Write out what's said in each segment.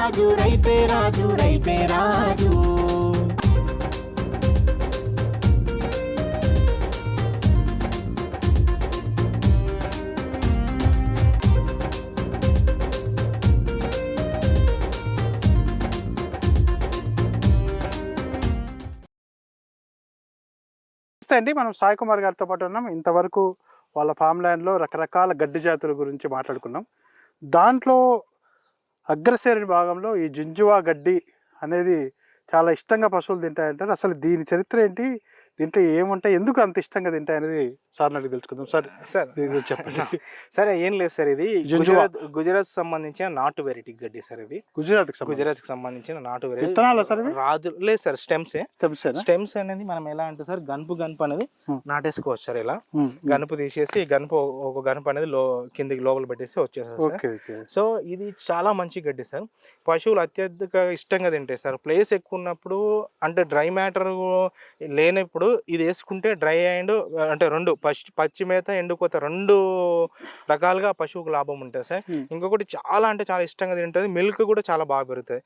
రాజు రైతే రాజు రైతే రాజు. అండి మనం సాయి కుమార్ గారితో పాటు ఉన్నాం. ఇంతవరకు వాళ్ళ ఫామ్ ల్యాండ్లో రకరకాల గడ్డి జాతుల గురించి మాట్లాడుకున్నాం. దాంట్లో అగ్రశ్రేణి భాగంలో ఈ జింజువా గడ్డి అనేది చాలా ఇష్టంగా పశువులు తింటాయంటారు. అసలు దీని చరిత్ర ఏంటి, దీంట్లో ఏముంటాయి, ఎందుకు అంత ఇష్టంగా తింటాయి అనేది సార్ అడిగి తెలుసుకుందాం. సార్ దీని గురించి చెప్పండి. సరే, ఏం లేదు సార్, ఇది గుజరాత్ సంబంధించిన నాటు వెరైటీ గడ్డి సార్. ఇది గుజరాత్ కి సంబంధించిన నాటు వెరైటీ. రాజు లేదు సార్, స్టెమ్స్ అనేది మనం ఎలా అంటే సార్, గనుపు అనేది నాటేసుకోవచ్చు సార్. ఇలా గనుపు తీసేసి గనుపు ఒక గనుపు అనేది కిందికి లోపల పెట్టేసి వచ్చేసారు. సో ఇది చాలా మంచి గడ్డి సార్. పశువులు అత్యధిక ఇష్టంగా తింటాయి సార్. ప్లేస్ ఎక్కువ ఉన్నప్పుడు, అంటే డ్రై మ్యాటర్ లేనప్పుడు ఇది వేసుకుంటే డ్రై అండ్ అంటే రెండు పచ్చి మేత ఎండుకోత రెండు రకాలుగా పశువుకు లాభం ఉంటుంది సార్. ఇంకొకటి చాలా అంటే చాలా ఇష్టంగా తింటుంది. మిల్క్ కూడా చాలా బాగా పెరుగుతుంది.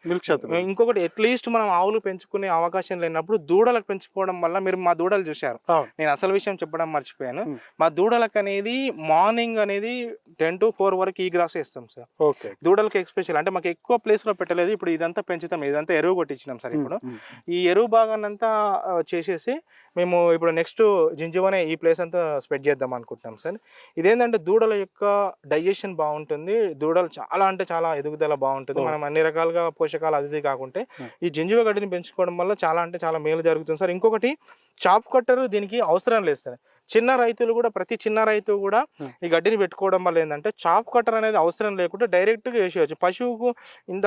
ఇంకొకటి అట్లీస్ట్ మనం ఆవులు పెంచుకునే అవకాశం లేనప్పుడు దూడలకు పెంచుకోవడం వల్ల, మీరు మా దూడలు చూశారు, నేను అసలు విషయం చెప్పడం మర్చిపోయాను. మా దూడలకు అనేది మార్నింగ్ అనేది 10 to 4 వరకు ఈ గ్రాస్ వేస్తాం సార్. దూడలకి ఎక్స్పెషల్ అంటే మాకు ఎక్కువ ప్లేస్ లో పెట్టలేదు. ఇప్పుడు ఇదంతా పెంచుతాం, ఇదంతా ఎరువు కొట్టించినాం సార్. ఇప్పుడు ఈ ఎరువు భాగాన్ని అంతా చేసేసి మేము ఇప్పుడు నెక్స్ట్ జింజువానే ఈ ప్లేస్ అంతా స్ప్రెడ్ చేద్దాం అనుకుంటున్నాం సార్. ఇదేంటంటే దూడల యొక్క డైజెషన్ బాగుంటుంది, దూడలు చాలా అంటే చాలా ఎదుగుదల బాగుంటుంది. మనం అన్ని రకాలుగా పోషకాలు అది కాకుంటే ఈ జింజువా గడ్డిని పెంచుకోవడం వల్ల చాలా అంటే చాలా మేలు జరుగుతుంది సార్. ఇంకొకటి, చాప్ కట్టర్ దీనికి అవసరం లేదు సార్. చిన్న రైతులు కూడా, ప్రతి చిన్న రైతు కూడా ఈ గడ్డిని పెట్టుకోవడం వల్ల ఏంటంటే చాప్ కట్టర్ అనేది అవసరం లేకుండా డైరెక్ట్ గా వేసేయచ్చు. పశువుకు ఇంత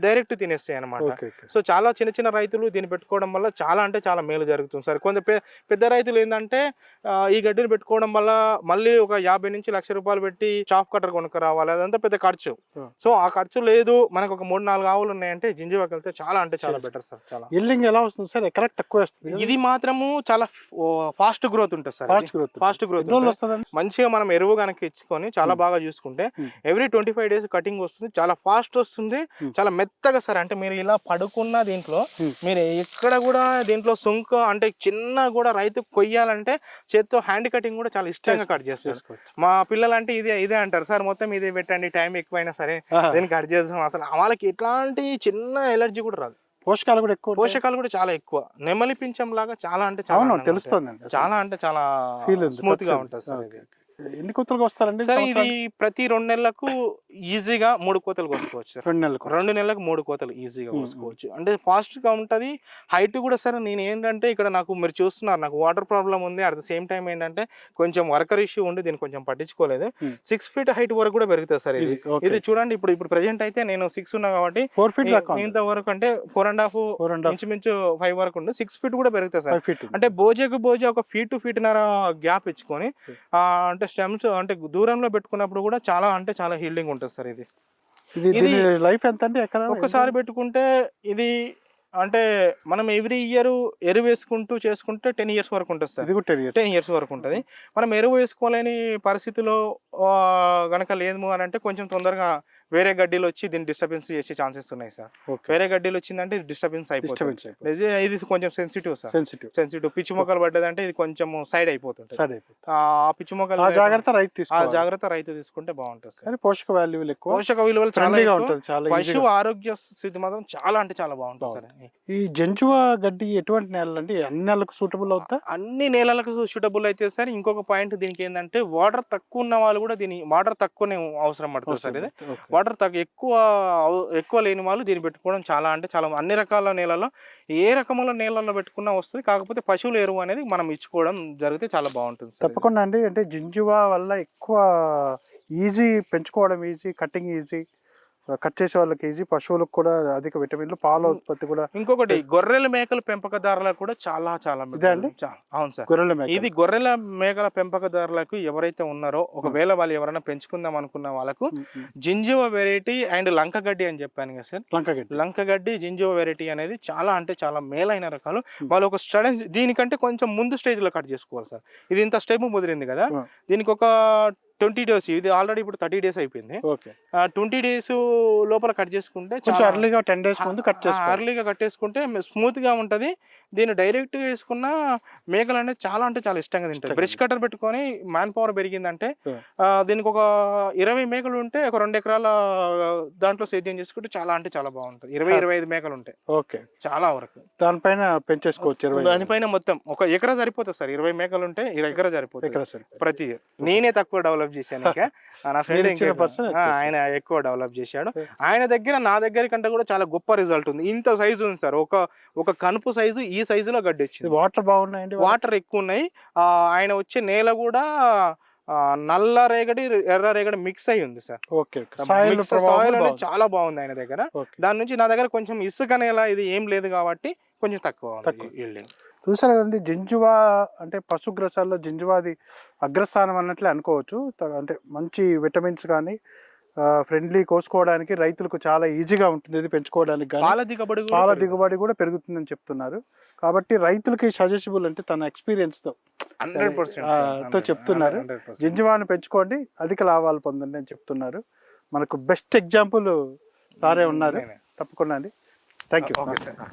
డైరెక్ట్ తినేస్తాయి అనమాట. సో చాలా చిన్న చిన్న రైతులు దీన్ని పెట్టుకోవడం వల్ల చాలా అంటే చాలా మేలు జరుగుతుంది సార్. కొంత పెద్ద రైతులు ఏంటంటే ఈ గడ్డిని పెట్టుకోవడం వల్ల మళ్ళీ ఒక 50 నుంచి 1,00,000 రూపాయలు పెట్టి చాప్ కట్టర్ కొనుక్క రావాలి, అదంతా పెద్ద ఖర్చు. సో ఆ ఖర్చు లేదు, మనకు ఒక 3-4 ఆవులు ఉన్నాయంటే జింజువాకి వెళ్తే చాలా అంటే చాలా బెటర్ సార్. చాలా ఇల్లింగ్ ఎలా వస్తుంది సార్? కరెక్ట్ తక్కువ వస్తుంది. ఇది మాత్రము చాలా ఫాస్ట్ గ్రోత్ ఉంటుంది సార్. ఫాస్ట్ గ్రోత్ మంచిగా మనం ఎరువు కనుక ఇచ్చుకొని చాలా బాగా చూసుకుంటే ఎవ్రీ 25 days కటింగ్ వస్తుంది. చాలా ఫాస్ట్ వస్తుంది, చాలా మెత్తగా సార్. అంటే మీరు ఇలా పడుకున్న దీంట్లో మీరు ఎక్కడ కూడా దీంట్లో సుంక అంటే చిన్న కూడా రైతు కొయ్యాలంటే చేత్తో హ్యాండ్ కటింగ్ కూడా చాలా ఇష్టంగా కట్ చేస్తారు. మా పిల్లలు అంటే ఇదే అంటారు సార్, మొత్తం ఇదే పెట్టండి, టైం ఎక్కువైనా సరే దీన్ని కట్ చేస్తాం. అసలు వాళ్ళకి ఎట్లాంటి చిన్న ఎలర్జీ కూడా రాదు. పోషకాలు కూడా చాలా ఎక్కువ. నెమలి పింఛం లాగా చాలా అంటే చాలా తెలుస్తుంది, చాలా అంటే చాలా స్మూత్ గా ఉంటుంది సార్. ఇది ఎన్ని కోతలుగా వస్తారండి సార్? ఇది ప్రతి 2 నెలలకు ఈజీగా 3 కోతలు కోసుకోవచ్చు సార్. 2 నెలలకు 3 కోతలు ఈజీగా కోసుకోవచ్చు. అంటే ఫాస్ట్ గా ఉంటది. హైట్ కూడా సార్, నేను ఏంటంటే ఇక్కడ నాకు మీరు చూస్తున్నారు, నాకు వాటర్ ప్రాబ్లం ఉంది. అట్ ద సేమ్ టైం ఏంటంటే కొంచెం వర్కర్ ఇష్యూ ఉండి దీన్ని కొంచెం పట్టించుకోలేదు. 6 feet హైట్ వరకు కూడా పెరుగుతుంది సార్. ఇది చూడండి, ఇప్పుడు ప్రెసెంట్ అయితే నేను 6 ఉన్నా కాబట్టి 4 feet ఇంత వరకు అంటే 4.5 ఇంచుమించు 5 వరకు ఉంది. 6 feet కూడా పెరుగుతుంది సార్. అంటే బోజకు ఒక ఫీట్ టు ఫీట్‌న్నర గ్యాప్ ఇచ్చుకొని అంటే స్టెమ్స్ అంటే దూరంలో పెట్టుకున్నప్పుడు కూడా చాలా అంటే చాలా హీల్డింగ్ ఉంటుంది సార్. ఇది లైఫ్ ఎంత అంటే ఒక్కసారి పెట్టుకుంటే ఇది అంటే మనం ఎవ్రీ ఇయర్ ఎరువు వేసుకుంటూ చేసుకుంటే 10 years వరకు ఉంటుంది సార్. 10 years వరకు ఉంటుంది. మనం ఎరువు వేసుకోలేని పరిస్థితిలో గనక లేదు అని అంటే కొంచెం తొందరగా వేరే గడ్డీలు వచ్చి దీన్ని డిస్టర్బెన్స్ చేసే ఛాన్సెస్ ఉన్నాయి సార్. వేరే గడ్డీలు వచ్చిందంటే డిస్టర్బెన్స్ అయిపోతుంది. ఇది కొంచెం సెన్సిటివ్ సార్. సెన్సిటివ్ పిచ్చి మొక్కలు పడ్డదంటే ఇది కొంచెం సైడ్ అయిపోతుంది. ఆ పిచ్చి మొక్కలు జాగ్రత్త రైతు తీసుకుంటే బాగుంటుంది సార్. పోషక విలువలు చాలా, పశువు ఆరోగ్య స్థితి మాత్రం చాలా అంటే చాలా బాగుంటుంది సార్. ఈ జింజువా గడ్డి ఎటువంటి నేలలు అండి? అన్ని నేలలకు సూటబుల్ అవుతా? అన్ని నేలలకు సూటబుల్ అయితే సార్. ఇంకొక పాయింట్ దీనికి ఏంటంటే, వాటర్ తక్కువ ఉన్న వాళ్ళు కూడా వాటర్ తక్కువనే అవసరం పడుతుంది సార్. ఇది వాటర్ ఎక్కువ లేని వాళ్ళు దీన్ని పెట్టుకోవడం చాలా అంటే చాలా, అన్ని రకాల నేలలో ఏ రకముల నేలల్లో పెట్టుకున్నా వస్తుంది. కాకపోతే పశువుల ఎరువు అనేది మనం ఇచ్చుకోవడం జరిగితే చాలా బాగుంటుంది. తప్పకుండా అండి. అంటే జింజువా వల్ల ఎక్కువ ఈజీ, పెంచుకోవడం ఈజీ, కటింగ్ ఈజీ, కట్ చేసే వాళ్ళకి ఈజీ, పశువులకు కూడా అధిక విటమిన్లు, పాల ఉత్పత్తి కూడా. ఇంకొకటి, గొర్రెల మేకల పెంపకదారులకు కూడా చాలా చాలా అండి. అవును సార్, ఇది గొర్రెల మేకల పెంపకదారులకు ఎవరైతే ఉన్నారో, ఒకవేళ వాళ్ళు ఎవరైనా పెంచుకుందాం అనుకున్న వాళ్ళకు జింజువా వెరైటీ అండ్ లంకగడ్డి అని చెప్పాను కదా సార్. లంకగడ్డి జింజువా వెరైటీ అనేది చాలా అంటే చాలా మేలైన రకాలు. వాళ్ళు ఒక స్టడీ దీనికంటే కొంచెం ముందు స్టేజ్ లో కట్ చేసుకోవాలి సార్. ఇది ఇంత స్టెప్ ముదిరింది కదా, దీనికి ఒక 20 days, ఇది ఆల్రెడీ ఇప్పుడు 30 days అయిపోయింది. ఓకే 20 days లోపల కట్ చేసుకుంటే కొంచెం అర్లీగా 10 days ముందు కట్ చేసుకోవాలి. అర్లీగా కట్టేసుకుంటే స్మూత్ గా ఉంటది. దీన్ని డైరెక్ట్ గా వేసుకున్న మేకలు అనేది చాలా అంటే చాలా ఇష్టంగా తింటాయి. బ్రష్ కటర్ పెట్టుకొని మ్యాన్ పవర్ పెరిగిందంటే దీనికి ఒక 20 మేకలు ఉంటే ఒక 2 ఎకరాల దాంట్లో సేద్యం చేసుకుంటే చాలా అంటే చాలా బాగుంటది. 20-25 మేకలు ఉంటాయి. ఓకే చాలా వరకు దానిపైన పెంచేసుకోవచ్చు. దానిపైన మొత్తం ఒక ఎకరా సరిపోతుంది సార్. 20 మేకలు ఉంటే 20 ఎకరా సరిపోతుంది ప్రతి ఇయర్. నేనే తక్కువ డెవలప్ చేశాను. ఇంకా నా ఫ్రెండ్ ఆయన ఎక్కువ డెవలప్ చేశాడు. ఆయన దగ్గర నా దగ్గర కంటే కూడా చాలా గొప్ప రిజల్ట్ ఉంది. ఇంత సైజు ఉంది సార్. ఒక కనుపు సైజు ఈ సైజులో గడ్డి వచ్చింది. వాటర్ బాగున్నాయండి, వాటర్ ఎక్కువ ఉన్నాయి. ఆయన వచ్చే నేల కూడా నల్ల రేగడి ఎర్ర రేగడి మిక్స్ అయి ఉంది సార్. ఓకే సాయిల్ అనేది చాలా బాగుంది ఆయన దగ్గర. దాని నుంచి నా దగ్గర కొంచెం ఇసుక నేల ఇది ఏం లేదు కాబట్టి కొంచెం తక్కువ. చూసారు కదండి, జింజువా అంటే పశుగ్రసాల్లో జింజువాది అగ్రస్థానం అన్నట్లే అనుకోవచ్చు. అంటే మంచి విటమిన్స్ కానీ ఫ్రెండ్లీ కోసుకోవడానికి రైతులకు చాలా ఈజీగా ఉంటుంది. ఇది పెంచుకోవడానికి పాల దిగుబడి కూడా పెరుగుతుందని చెప్తున్నారు. కాబట్టి రైతులకి సజెసిబుల్ అంటే తన ఎక్స్పీరియన్స్ తో 100% చెప్తున్నారు. జింజువాను పెంచుకోండి, అధిక లాభాలు పొందండి అని చెప్తున్నారు. మనకు బెస్ట్ ఎగ్జాంపుల్ సారే ఉన్నారు. తప్పకుండా అండి. Thank you.